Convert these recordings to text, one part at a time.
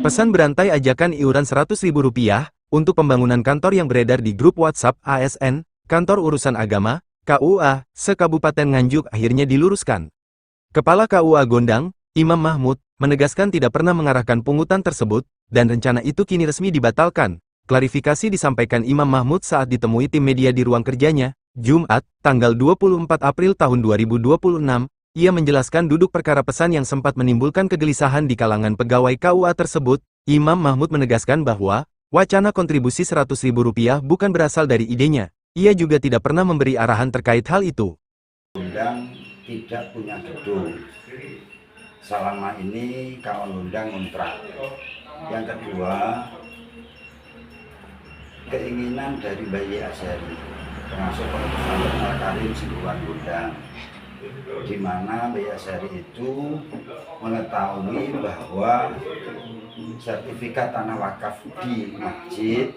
Pesan berantai ajakan iuran Rp100.000 untuk pembangunan kantor yang beredar di grup WhatsApp ASN, Kantor Urusan Agama, KUA, se-Kabupaten Nganjuk akhirnya diluruskan. Kepala KUA Gondang, Imam Mahmud, menegaskan tidak pernah mengarahkan pungutan tersebut, dan rencana itu kini resmi dibatalkan. Klarifikasi disampaikan Imam Mahmud saat ditemui tim media di ruang kerjanya, Jumat, tanggal 24 April tahun 2026. Ia menjelaskan duduk perkara pesan yang sempat menimbulkan kegelisahan di kalangan pegawai KUA tersebut. Imam Mahmud menegaskan bahwa, wacana kontribusi Rp100.000 bukan berasal dari idenya. Ia juga tidak pernah memberi arahan terkait hal itu. Undang tidak punya gedung. Selama ini kawan undang kontrak. Yang kedua, keinginan dari Bayi Asyari, termasuk Profesor Al-Karim Sibuan Undang, di mana Bayi Asyari itu mengetahui bahwa sertifikat tanah wakaf di masjid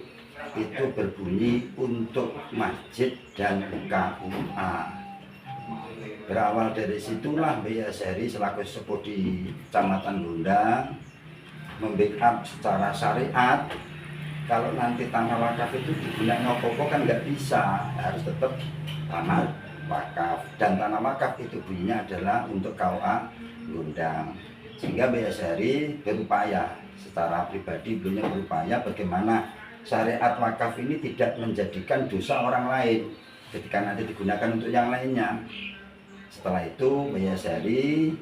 itu berbunyi untuk masjid dan KUA. Berawal dari situlah Bayi Asyari selaku sepuh di Kecamatan Gondang membackup secara syariat. Kalau nanti tanah wakaf itu digunakan apa kan nggak bisa, harus tetap tanah wakaf, dan tanah wakaf itu bunyinya adalah untuk KUA Gondang. Sehingga Bayi Asyari berupaya secara pribadi, beliau berupaya bagaimana syariat wakaf ini tidak menjadikan dosa orang lain ketika nanti digunakan untuk yang lainnya. Setelah itu Bayi Asyari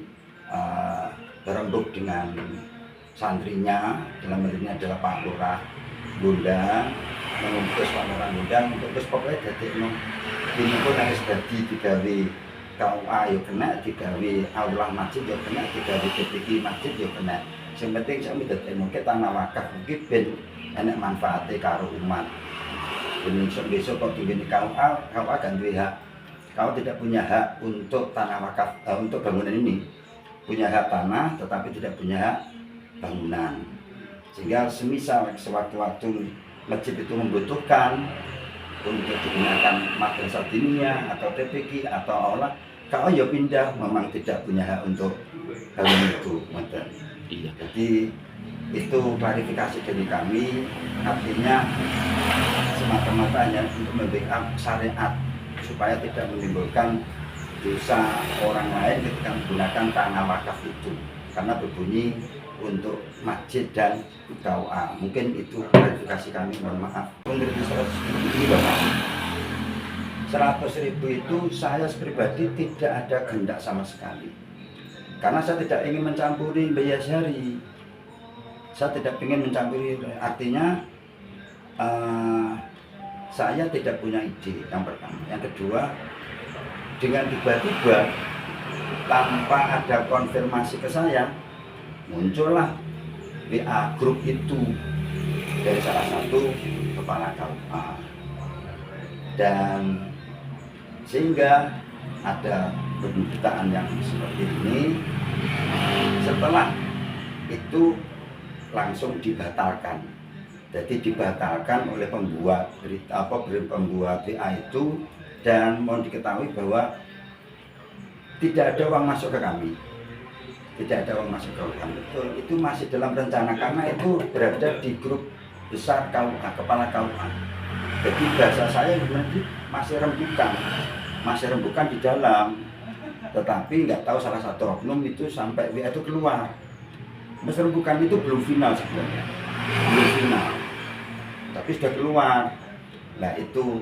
berembuk dengan santrinya, dalam hal ini adalah Pak Lurah Gondang, mengutus Pak Lurah Gondang untuk terus pokoknya jadi ini pun harus jadi digawe KUA yo kena, digawe aulah masjid yo kena, digawe TPQ masjid yo kena. Yang penting saya minta mungkin tanah wakaf mungkin ben enak manfaatnya karo umat. Besok kok diwini KUA kan duwe hak. Kau tidak punya hak untuk tanah wakaf, untuk bangunan ini. Punya hak tanah tetapi tidak punya hak bangunan. Sehingga semisal sewaktu-waktu masjid itu membutuhkan untuk digunakan madrasah diniyah atau TPQ atau aula, kau ya pindah, memang tidak punya hak untuk bangunan itu. Iya. Jadi itu klarifikasi dari kami, artinya semata-mata hanya untuk membackup syariat supaya tidak menimbulkan dosa orang lain ketika menggunakan tanah wakaf itu, karena berbunyi untuk masjid dan KUA. Mungkin itu klarifikasi kami, mohon maaf. Menurut 100.000 itu saya pribadi tidak ada kehendak sama sekali, karena saya tidak ingin mencampuri Bayi Asyari. Saya tidak ingin mencampuri, artinya saya tidak punya ide, yang pertama. Yang kedua, dengan tiba-tiba tanpa ada konfirmasi ke saya, muncullah WA grup itu dari salah satu kepala KUA, dan sehingga ada pemberitaan yang seperti ini. Setelah itu langsung dibatalkan. Jadi dibatalkan oleh pembuat berita pembuat WA itu, dan mohon diketahui bahwa tidak ada uang masuk ke kami. Tidak ada uang masuk ke kami. Itu masih dalam rencana karena itu berada di grup besar KUA, kepala KUA. Jadi bahasa saya masih rembukan di dalam. Tetapi nggak tahu salah satu oknum itu sampai WA itu keluar. Mas rembukan itu belum final sebenarnya. Belum final. Tapi sudah keluar. Nah itu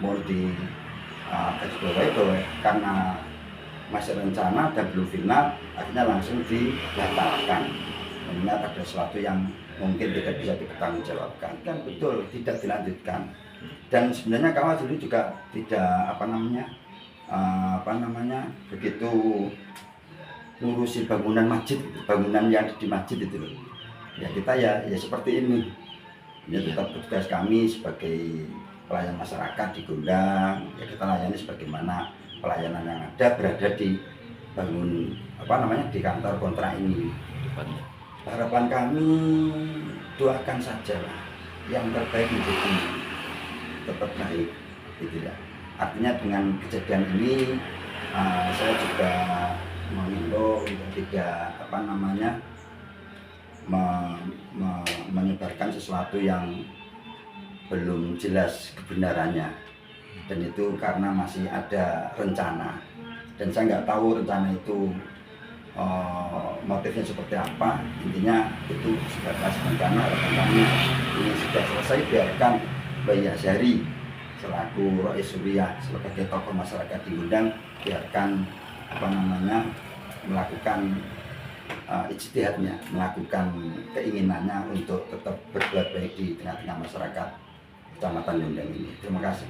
mau di bahwa karena masih rencana dan belum final, akhirnya langsung dibatalkan. Mengingat ada sesuatu yang mungkin tidak bisa dipertanggungjawabkan, kan betul tidak dilanjutkan. Dan sebenarnya kawan dulu juga tidak begitu ngurusi bangunan masjid, bangunan yang di masjid itu loh. Ya kita ya seperti ini. Ya tetap tugas kami sebagai pelayan masyarakat di Gondang, ya kita layani sebagaimana pelayanan yang ada berada di di kantor kontrak ini. Harapan kami doakan saja lah yang terbaik menjadi tetap baik, gitu ya. Artinya dengan kejadian ini saya juga mengimbau untuk tidak menyebarkan sesuatu yang belum jelas kebenarannya, dan itu karena masih ada rencana, dan saya nggak tahu rencana itu motifnya seperti apa. Intinya itu sebatas rencana, rencananya ini sudah selesai, biarkan Bayi Azhari selaku Rois Surya sebagai tokoh masyarakat di Gondang, biarkan melakukan ijtihadnya, melakukan keinginannya untuk tetap berbuat baik di tengah-tengah masyarakat Kecamatan Gondang ini. Terima kasih.